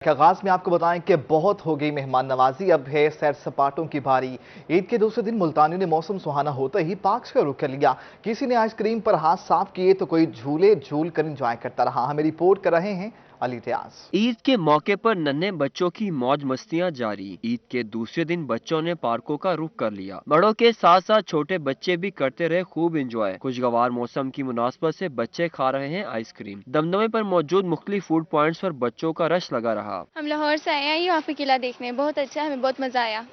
आगाज में आपको बताएं कि बहुत हो गई मेहमान नवाजी, अब है सैर सपाटों की बारी। ईद के दूसरे दिन मुल्तानियों ने मौसम सुहाना होते ही पार्क का रुख कर लिया। किसी ने आइसक्रीम पर हाथ साफ किए तो कोई झूले झूल कर एंजॉय करता रहा। हमें रिपोर्ट कर रहे हैं अली रियाज। ईद के मौके पर नन्हे बच्चों की मौज मस्तियां जारी। ईद के दूसरे दिन बच्चों ने पार्कों का रुख कर लिया। बड़ों के साथ साथ छोटे बच्चे भी करते रहे खूब एंजॉय। खुशगवार मौसम की मुनासबत से बच्चे खा रहे हैं आइसक्रीम। दमदमे पर मौजूद मुख्तलिफ फूड पॉइंट्स पर बच्चों का रश लगा रहा। हम लाहौर से आए हैं ये वहाँ पे किला देखने, बहुत अच्छा, हमें बहुत मजा आया।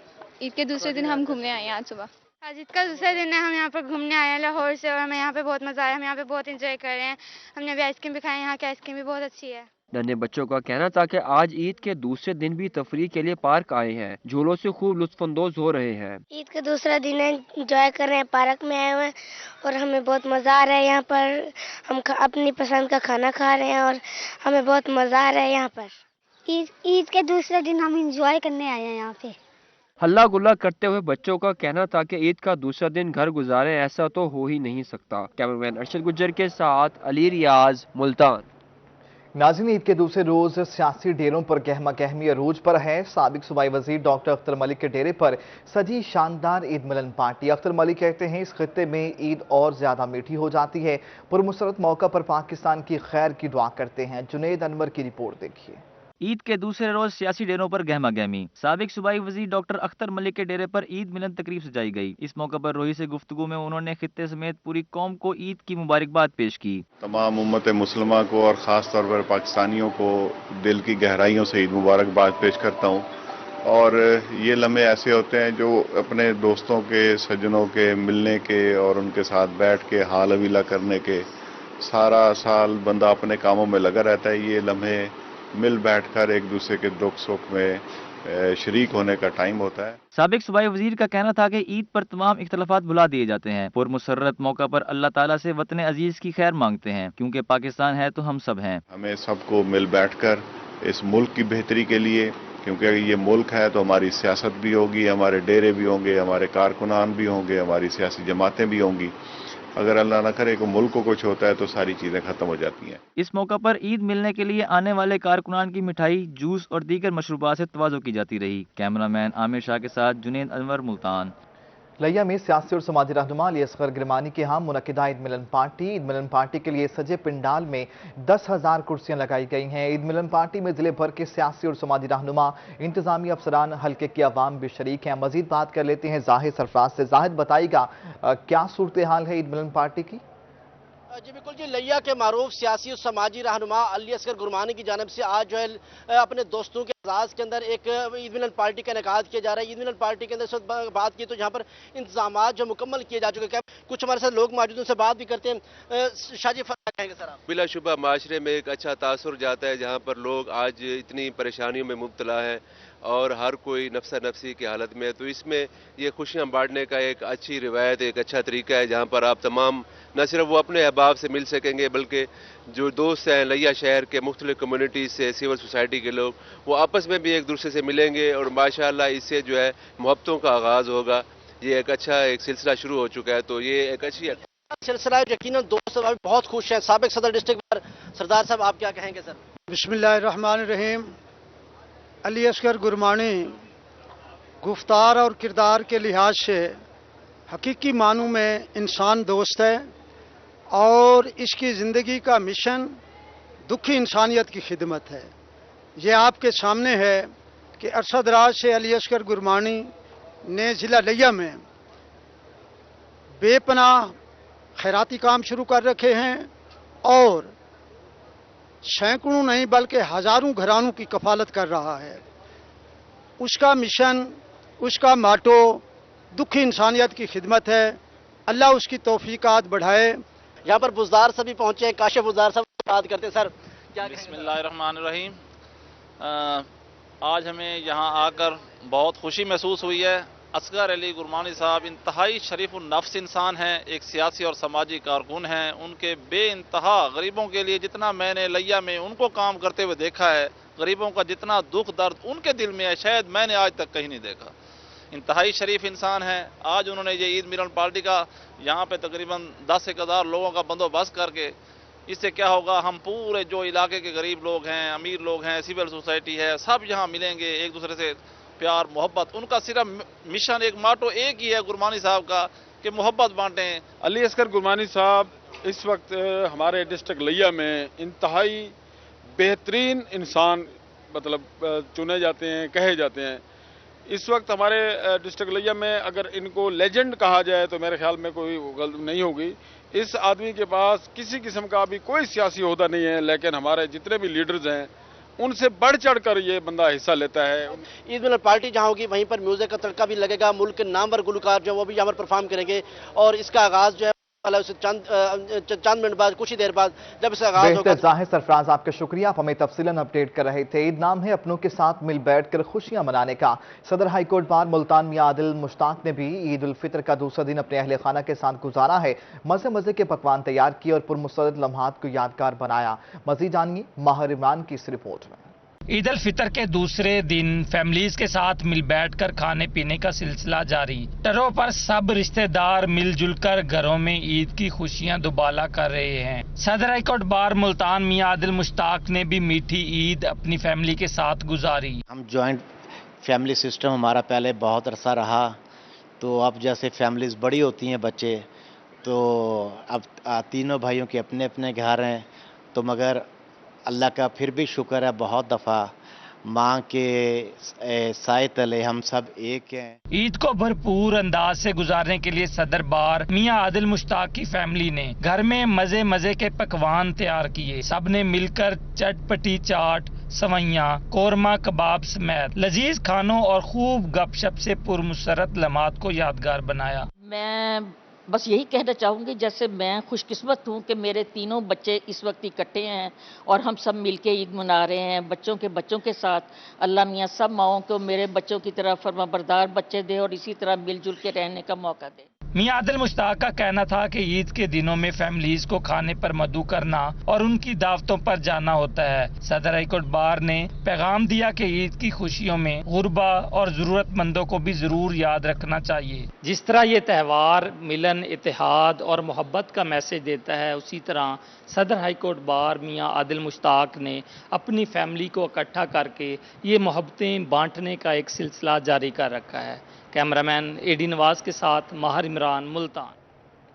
ईद के दूसरे दिन हम घूमने आए हैं आज सुबह। आज ईद का दूसरा दिन है, हम यहाँ पर घूमने आए हैं लाहौर से और हमें यहाँ पे बहुत मजा आया। हम यहाँ पे बहुत एंजॉय कर रहे हैं। हमने अभी आइसक्रीम भी खाई, यहाँ की आइसक्रीम भी बहुत अच्छी है। नन्हे बच्चों का कहना था कि आज ईद के दूसरे दिन भी तफरीह के लिए पार्क आए हैं। झूलों से खूब लुत्फानंदोज हो रहे हैं। ईद का दूसरा दिन है, एंजॉय कर रहे हैं, पार्क में आए हुए हैं और हमें बहुत मजा आ रहा है। यहाँ पर हम अपनी पसंद का खाना खा रहे हैं और हमें बहुत मजा आ रहा है यहाँ पर। ईद के दूसरे दिन हम एंजॉय करने आए हैं यहाँ पे। हल्ला गुल्ला करते हुए बच्चों का कहना था कि ईद का दूसरा दिन घर गुजारे, ऐसा तो हो ही नहीं सकता। कैमरामैन अरशद गुज्जर के साथ अली रियाज, मुल्तान। नाज़रीन, ईद के दूसरे रोज सियासी डेरों पर गहमा गहमी अरूज पर है। साबिक सूबाई वजीर डॉक्टर अख्तर मलिक के डेरे पर सजी शानदार ईद मिलन पार्टी। अख्तर मलिक कहते हैं इस खित्ते में ईद और ज्यादा मीठी हो जाती है। पुरमसरत मौका पर पाकिस्तान की खैर की दुआ करते हैं। जुनेद अनवर की रिपोर्ट देखिए। ईद के दूसरे रोज सियासी डेरों पर गहमा गहमी। साबिक सूबाई वजीर डॉक्टर अख्तर मलिक के डेरे पर ईद मिलन तकरीब सजाई गई। इस मौके पर रोही से गुफ्तगू में उन्होंने खित्ते समेत पूरी कौम को ईद की मुबारकबाद पेश की। तमाम उम्मत मुसलमा को और ख़ास तौर पर पाकिस्तानियों को दिल की गहराइयों से ईद मुबारकबाद पेश करता हूँ। और ये लम्हे ऐसे होते हैं जो अपने दोस्तों के, सज्जनों के मिलने के और उनके साथ बैठ के हाल अवीला करने के। सारा साल बंदा अपने कामों में लगा रहता है, ये लम्हे मिल बैठकर एक दूसरे के दुख सुख में शरीक होने का टाइम होता है। साबिक सूबाई वजीर का कहना था कि ईद पर तमाम इख्तलाफात भुला दिए जाते हैं। पुरमुसर्रत मौका पर अल्लाह ताला से वतन अजीज की खैर मांगते हैं, क्योंकि पाकिस्तान है तो हम सब हैं। हमें सबको मिल बैठकर इस मुल्क की बेहतरी के लिए, क्योंकि अगर ये मुल्क है तो हमारी सियासत भी होगी, हमारे डेरे भी होंगे, हमारे कारकुनान भी होंगे, हमारी सियासी जमातें भी होंगी। अगर अल्लाह न करे कि मुल्क को कुछ होता है तो सारी चीज़ें ख़त्म हो जाती हैं। इस मौका पर ईद मिलने के लिए आने वाले कारकुनान की मिठाई, जूस और दीगर मशरूबात से तवाज़ो की जाती रही। कैमरामैन आमिर शाह के साथ जुनेद अनवर, मुल्तान। लिया में सियासी और समाजी रहनुमा अली असगर गिरमानी के यहाँ मुनक्किदा ईद मिलन पार्टी। ईद मिलन पार्टी के लिए सजे पिंडाल में 10,000 कुर्सियां लगाई गई हैं। ईद मिलन पार्टी में जिले भर के सियासी और समाजी रहनुमा, इंतजामी अफसरान, हल्के की आवाम भी शरीक हैं। मजीद बात कर लेते हैं जाहिद सरफराज से। जाहिद, बताइएगा क्या सूरत हाल है ईद मिलन पार्टी की? जी बिल्कुल जी, लिया के मारूफ सियासी और समाजी रहनुमा अली असगर गुरमानी की जानिब से आज जो है अपने दोस्तों के एजाज के अंदर एक ईद मिलन पार्टी का इनेकाद किया जा रहा है। ईद मिलन पार्टी के अंदर इस वक्त बात की तो यहाँ पर इंतजाम जो मुकम्मल किए जा चुके हैं। कुछ हमारे साथ लोग मौजूद, उनसे बात भी करते हैं। शाहजी कहेंगे सर आप? बिलाशुबा माशरे में एक अच्छा तासुर जाता है, जहाँ पर लोग आज इतनी परेशानियों में मुब्तला है और हर कोई नफ्सा नफसी की हालत में है। तो इसमें ये खुशियाँ बांटने का एक अच्छी रिवायत, एक अच्छा तरीका है, जहाँ पर आप तमाम न सिर्फ वो अपने अहबाब से मिल सकेंगे, बल्कि जो दोस्त हैं लिया शहर के मुख्तलिफ कम्युनिटीज़ से, सिविल सोसाइटी के लोग, वो आपस में भी एक दूसरे से मिलेंगे और माशाअल्लाह इससे जो है मोहब्बतों का आगाज़ होगा। ये एक अच्छा एक सिलसिला शुरू हो चुका है, तो ये एक अच्छी सिलसिला है। यकीनन दोस्त बहुत खुश हैं। साबिक सदर डिस्ट्रिक्ट सरदार साहब, आप क्या कहेंगे सर? बिस्मिल्लाहिर्रहमानिर्रहीम। अली असगर गुरमानी गुफ्तार और किरदार के लिहाज से हकीकी मानू में इंसान दोस्त है और इसकी ज़िंदगी का मिशन दुखी इंसानियत की खिदमत है। ये आपके सामने है कि अरसद राज से अली असगर गुरमानी ने ज़िला लिया में बेपनाह खैराती काम शुरू कर रखे हैं और सैकड़ों नहीं बल्कि हज़ारों घरानों की कफालत कर रहा है। उसका मिशन, उसका माटो दुखी इंसानियत की खिदमत है। अल्लाह उसकी तौफीकात बढ़ाए। यहाँ पर बुज़दार सभी पहुँचे हैं। काशिफ बुज़दार साहब बात करते हैं। सर क्या? बिस्मिल्लाहिर्रहमानिर्रहीम। आज हमें यहाँ आकर बहुत खुशी महसूस हुई है। असगर अली गुरमानी साहब इंतहाई शरीफ नफ्स इंसान हैं, एक सियासी और समाजी कारकुन हैं। उनके बेइंतहा गरीबों के लिए जितना मैंने लिया में उनको काम करते हुए देखा है, गरीबों का जितना दुख दर्द उनके दिल में है, शायद मैंने आज तक कहीं नहीं देखा। इंतहाई शरीफ इंसान है। आज उन्होंने ये ईद मिलन पार्टी का यहाँ पे तकरीबन 10,000 लोगों का बंदोबस्त करके اس سے کیا ہوگا، ہم پورے جو علاقے کے غریب لوگ ہیں، امیر لوگ ہیں، سول سوسائٹی ہے، سب یہاں ملیں گے، ایک دوسرے سے پیار محبت. ان کا صرف مشن ایک ماٹو ایک ہی ہے گرمانی صاحب کا کہ محبت بانٹیں. علی اصغر گرمانی صاحب اس وقت ہمارے ڈسٹرکٹ لیا میں انتہائی بہترین انسان مطلب چنے جاتے ہیں، کہے جاتے ہیں. اس وقت ہمارے ڈسٹرکٹ لیا میں اگر ان کو لیجنڈ کہا جائے تو میرے خیال میں کوئی غلط نہیں ہوگی. اس آدمی کے پاس کسی قسم کا بھی کوئی سیاسی عہدہ نہیں ہے، لیکن ہمارے جتنے بھی لیڈرز ہیں ان سے بڑھ چڑھ کر یہ بندہ حصہ لیتا ہے. عید ملن پارٹی جہاں ہوگی وہیں پر میوزک کا تڑکا بھی لگے گا. ملک کے نامور گلوکار جو وہ بھی یہاں پر پرفارم کریں گے اور اس کا آغاز جو ہے چند منٹ بعد، کچھ ہی دیر بعد جب اس کا آغاز ہوگا. ظاہر سرفراز، آپ کا شکریہ، آپ ہمیں تفصیلاً اپڈیٹ کر رہے تھے. عید نام ہے اپنوں کے ساتھ مل بیٹھ کر خوشیاں منانے کا. صدر ہائی کورٹ بار ملتان میاں عادل مشتاق نے بھی عید الفطر کا دوسرا دن اپنے اہل خانہ کے ساتھ گزارا ہے. مزے کے پکوان تیار کیے اور پرمسرت لمحات کو یادگار بنایا. مزید جانیے ماہر عمران کی اس رپورٹ میں. عید الفطر کے دوسرے دن فیملیز کے ساتھ مل بیٹھ کر کھانے پینے کا سلسلہ جاری. ٹروں پر سب رشتہ دار مل جل کر گھروں میں عید کی خوشیاں دوبالا کر رہے ہیں. صدر ہائی کورٹ بار ملتان میاں عادل مشتاق نے بھی میٹھی عید اپنی فیملی کے ساتھ گزاری. ہم جوائنٹ فیملی سسٹم ہمارا پہلے بہت عرصہ رہا، تو اب جیسے فیملیز بڑی ہوتی ہیں بچے، تو اب تینوں بھائیوں کے اپنے اپنے گھر ہیں، تو مگر اللہ کا پھر بھی شکر ہے بہت دفعہ ماں کے سائے تلے ہم سب ایک ہیں. عید کو بھرپور انداز سے گزارنے کے لیے صدر بار میاں عادل مشتاق کی فیملی نے گھر میں مزے کے پکوان تیار کیے. سب نے مل کر چٹ پٹی چاٹ، سوئیاں، قورمہ کباب سمیت لذیذ کھانوں اور خوب گپ شپ سے پرمسرت لمحات کو یادگار بنایا. میں بس یہی کہنا چاہوں گی جیسے میں خوش قسمت ہوں کہ میرے تینوں بچے اس وقت اکٹھے ہیں اور ہم سب مل کے عید منا رہے ہیں بچوں کے ساتھ. اللہ میاں سب ماؤں کو میرے بچوں کی طرح فرما بردار بچے دے اور اسی طرح مل جل کے رہنے کا موقع دے. میاں عادل مشتاق کا کہنا تھا کہ عید کے دنوں میں فیملیز کو کھانے پر مدعو کرنا اور ان کی دعوتوں پر جانا ہوتا ہے. صدر ہائی کورٹ بار نے پیغام دیا کہ عید کی خوشیوں میں غربا اور ضرورت مندوں کو بھی ضرور یاد رکھنا چاہیے. جس طرح یہ تہوار ملن، اتحاد اور محبت کا میسج دیتا ہے، اسی طرح صدر ہائی کورٹ بار میاں عادل مشتاق نے اپنی فیملی کو اکٹھا کر کے یہ محبتیں بانٹنے کا ایک سلسلہ جاری کر رکھا ہے. کیمرامین اے ڈی نواز کے ساتھ ماہر عمران، ملتان.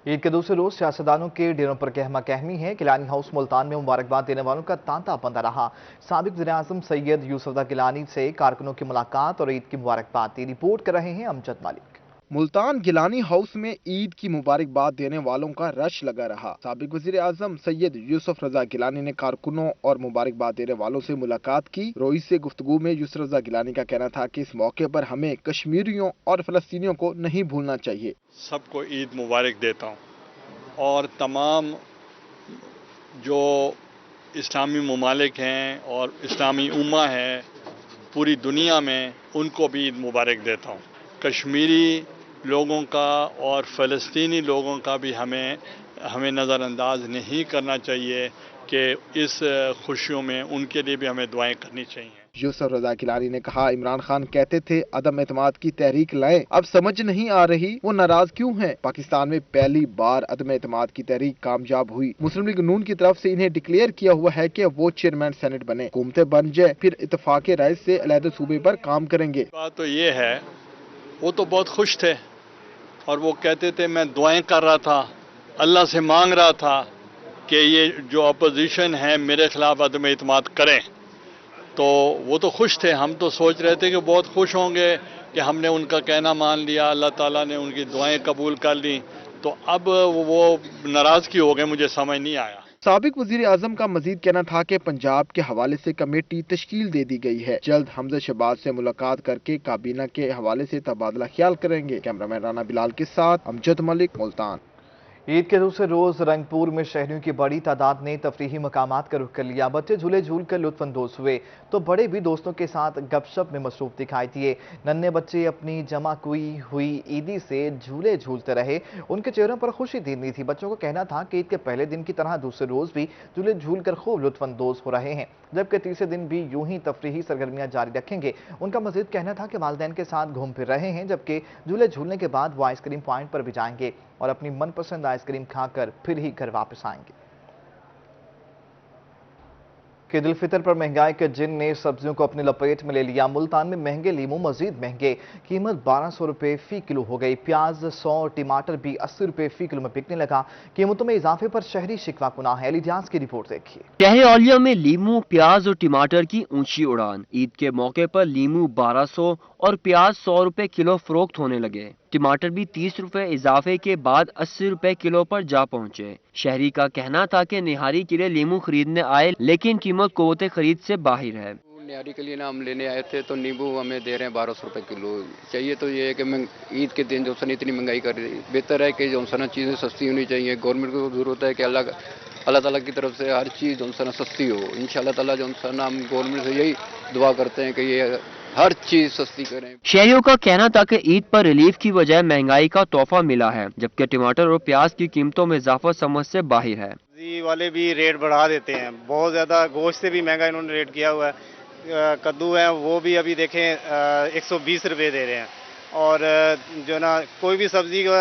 عید کے دوسرے روز سیاستدانوں کے ڈیروں پر کہما کہمی ہے. گیلانی ہاؤس ملتان میں مبارکباد دینے والوں کا تانتا بندہ رہا. سابق وزیر اعظم سید یوسف رضا گیلانی سے کارکنوں کی ملاقات اور عید کی مبارکباد دی. رپورٹ کر رہے ہیں امجد مالک. ملتان گیلانی ہاؤس میں عید کی مبارکباد دینے والوں کا رش لگا رہا. سابق وزیر اعظم سید یوسف رضا گیلانی نے کارکنوں اور مبارکباد دینے والوں سے ملاقات کی. روئی سے گفتگو میں یوسف رضا گیلانی کا کہنا تھا کہ اس موقع پر ہمیں کشمیریوں اور فلسطینیوں کو نہیں بھولنا چاہیے. سب کو عید مبارک دیتا ہوں اور تمام جو اسلامی ممالک ہیں اور اسلامی امہ ہیں پوری دنیا میں ان کو بھی عید مبارک دیتا ہوں. کشمیری لوگوں کا اور فلسطینی لوگوں کا بھی ہمیں نظر انداز نہیں کرنا چاہیے کہ اس خوشیوں میں ان کے لیے بھی ہمیں دعائیں کرنی چاہیے. یوسف رضا گیلانی نے کہا عمران خان کہتے تھے عدم اعتماد کی تحریک لائیں، اب سمجھ نہیں آ رہی وہ ناراض کیوں ہیں. پاکستان میں پہلی بار عدم اعتماد کی تحریک کامیاب ہوئی. مسلم لیگ نون کی طرف سے انہیں ڈکلیئر کیا ہوا ہے کہ وہ چیئرمین سینٹ بنے. حکومتیں بن جائے پھر اتفاق رائے سے علیحدہ صوبے پر کام کریں گے. بات تو یہ ہے وہ تو بہت خوش تھے اور وہ کہتے تھے میں دعائیں کر رہا تھا، اللہ سے مانگ رہا تھا کہ یہ جو اپوزیشن ہے میرے خلاف عدم اعتماد کریں. تو وہ تو خوش تھے. ہم تو سوچ رہے تھے کہ بہت خوش ہوں گے کہ ہم نے ان کا کہنا مان لیا، اللہ تعالیٰ نے ان کی دعائیں قبول کر لیں. تو اب وہ ناراضگی ہو گئے، مجھے سمجھ نہیں آیا. سابق وزیر اعظم کا مزید کہنا تھا کہ پنجاب کے حوالے سے کمیٹی تشکیل دے دی گئی ہے. جلد حمزہ شہباز سے ملاقات کر کے کابینہ کے حوالے سے تبادلہ خیال کریں گے. کیمرامین رانا بلال کے ساتھ امجد ملک، ملتان. عید کے دوسرے روز رنگپور میں شہریوں کی بڑی تعداد نے تفریحی مقامات کا رخ کر لیا. بچے جھولے جھول کر لطف اندوز ہوئے تو بڑے بھی دوستوں کے ساتھ گپ شپ میں مصروف دکھائی دیے. ننھے بچے اپنی جمع ہوئی عیدی سے جھولے جھولتے رہے. ان کے چہروں پر خوشی دیدنی تھی. بچوں کو کہنا تھا کہ عید کے پہلے دن کی طرح دوسرے روز بھی جھولے جھول کر خوب لطف اندوز ہو رہے ہیں، جبکہ تیسرے دن بھی یوں ہی تفریحی سرگرمیاں جاری رکھیں گے. ان کا مزید کہنا تھا کہ والدین کے ساتھ گھوم پھر رہے ہیں، جبکہ جھولے جھولنے کے بعد وہ آئس کریم پوائنٹ پر بھی جائیں گے اور اپنی من پسند آئس کریم کھا کر پھر ہی گھر واپس آئیں گے. कि ईद उल फितर पर महंगाई के जिन ने सब्जियों को अपनी लपेट में ले लिया। मुल्तान में महंगे लीमू मजीद महंगे, कीमत 1200 रुपए फी किलो हो गई। प्याज 100 और टमाटर भी 80 रुपए फी किलो में बिकने लगा। कीमतों में इजाफे पर शहरी शिकवा कुना है। इलियास की रिपोर्ट देखिए। शहर औलिया में लीमू, प्याज और टमाटर की ऊंची उड़ान। ईद के मौके पर लीमू 1200 और प्याज 100 रुपए किलो फरोख्त होने लगे। टमाटर भी 30 रुपए इजाफे के बाद 80 रुपए किलो पर जा पहुंचे। शहरी का कहना था कि निहारी के लिए लीमू खरीदने आए, लेकिन कीमत कुव्वत खरीद से बाहर है। निहारी के लिए ना हम लेने आए थे तो नींबू हमें दे रहे हैं 1200 रुपए किलो। चाहिए तो ये है कि ईद के दिन जो सन इतनी महंगाई कर रही है, बेहतर है कि जो सन चीज़ें सस्ती होनी चाहिए। गवर्नमेंट को जरूरत है कि अल्लाह ताला की तरफ से हर चीज़ जो सन सस्ती हो। इंशाल्लाह ताला जो सन हम गवर्नमेंट से यही दुआ करते हैं कि ये हर चीज सस्ती करें। शहरियों का कहना था कि ईद पर रिलीफ की बजाय महंगाई का तोहफा मिला है, जबकि टमाटर और प्याज की कीमतों में इजाफा समझ से बाहर है। सब्जी वाले भी रेट बढ़ा देते हैं बहुत ज्यादा, गोश्त से भी महंगा इन्होंने रेट किया हुआ है। कद्दू है वो भी अभी देखें 120 रुपए दे रहे हैं, और जो ना कोई भी सब्जी को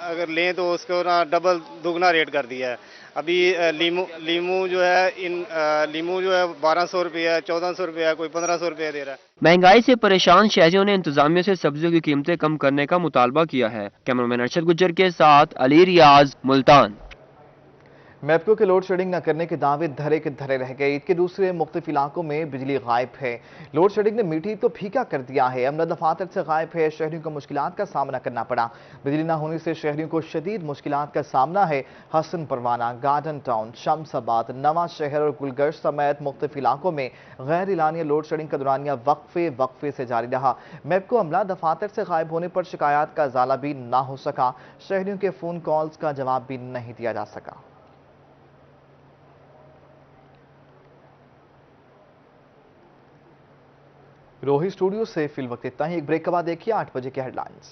अगर लें तो उसको ना डबल दुगना रेट कर दिया है। अभी लीमू जो है लीमू जो है 1200 रुपये है, 1400 रुपये है, कोई 1500 रुपये दे रहा है। महंगाई से परेशान शहरियों ने इंतजामिया से सब्जियों की कीमतें कम करने का मुतालबा किया है। कैमरामैन अरशद गुज्जर के साथ अली रियाज, मुल्तान। मैपको के लोड शेडिंग न करने के दावे धरे के धरे रह गए। ईद के दूसरे मुख्तलिफ इलाकों में बिजली गायब है। लोड शेडिंग ने मीठी तो फीका कर दिया है। अमन दफातर से गायब है। शहरियों को मुश्किलात का सामना करना पड़ा। बिजली न होने से शहरियों को शदीद मुश्किलात का सामना है। हसन परवाना, गार्डन टाउन, शमसाबाद, नवा शहर और गुलगर्श समेत मुख्तलिफ इलाकों में गैर इलानिया लोड शेडिंग का दौरानिया वक्फे से जारी रहा। मैपको अमला दफातर से गायब होने पर शिकायत का इजाला भी ना हो सका। शहरियों के फोन कॉल्स का जवाब भी नहीं दिया जा सका। रोही स्टूडियो से फिल वक्त इतना ही। एक ब्रेक के बाद देखिए 8 बजे के हेडलाइंस।